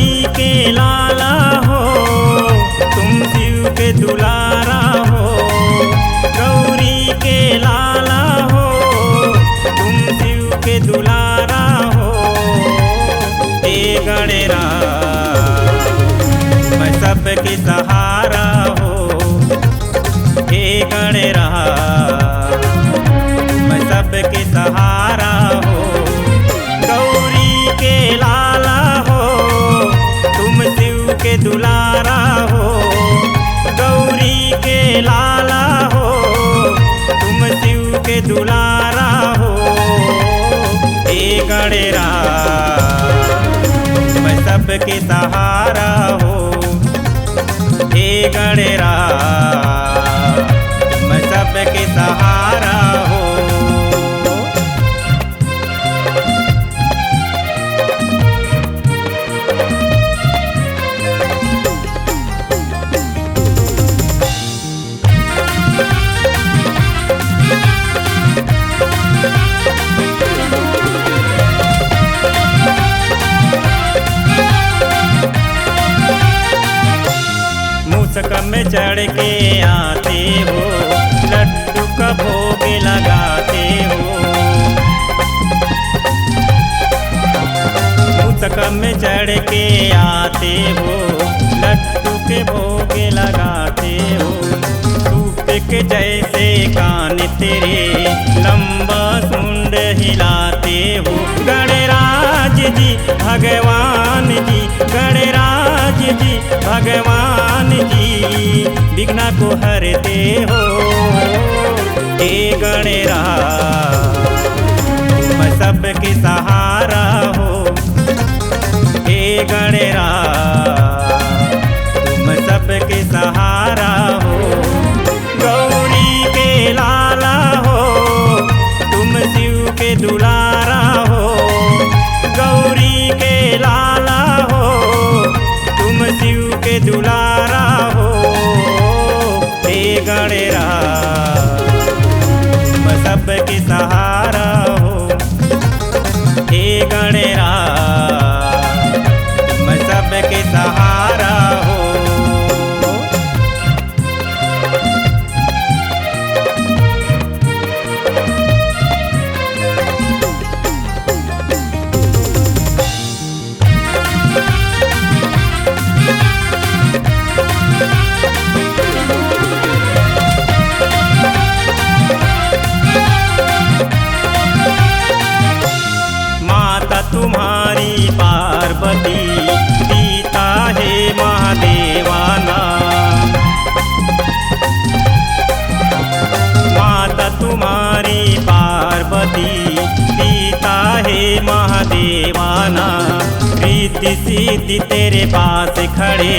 गौरी के लाला हो, तुम शिव के दुलारा हो। गौरी के लाला हो, तुम शिव के दुलारा हो। हे गणेरा मैं सबके सहारा हो। हे गणेरा मैं सबके सहारा हो। गौरी के लाला हो, तुम शिव के दुलारा हो। गौरी के लाला हो, तुम शिव के दुलारा हो। हे गणेरा मैं सबके सहारा हो। हे गणेरा मैं सबके सहारा हो। मूसक में चढ़ के आते हो, लड्डू का भोग लगाते हो। मूसक में चढ़ के आते हो, लड्डू के भोग लगाते हो। सूप के जैसे कान तेरे, लंबा सुंड हिलाते हो। गणराज जी भगवान जी, गणराज जी भगवान जी, विघ्न को हरते हो। हे गणेरा मैं सबके सहारा हो। हे गणेरा तुम सबके सहारा हो। गौरी के लाला हो, तुम शिव के दुलारा हो। गौरी के लाला हो, तुम शिव के दुलारा हो। हे गणेरा मैं सबके सहारा हो। हे गणेरा मैं सबके सहारा हो। माता तुम्हारी पार्वती, पिता है महादेवाना। माता तुम्हारी पार्वती, पिता है महादेवाना। रिद्धि सिद्धि तेरे पास खड़े,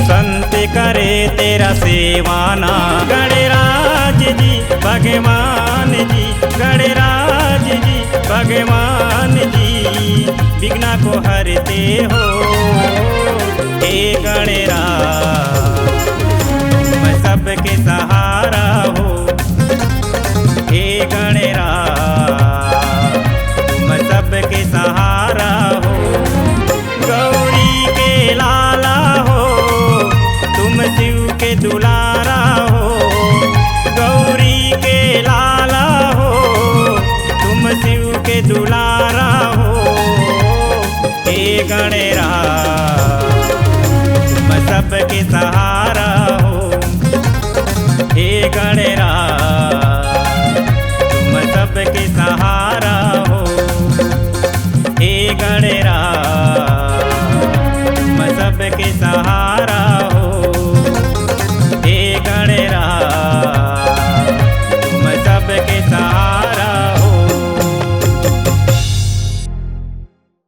संत करे तेरा सेवाना। गणराज जी भगवान जी, गणराज जी भगवान जी, विघ्न को हरते हो। हे गणेरा मैं सबके सहारा हो। हे गणेरा मैं सबके सहारा हो। गौरी के लाला हो, तुम शिव के दुलारा हो। गौरी के लाला हो, तुम शिव के दुलारा हो। हे गणेरा मैं सबके सहारा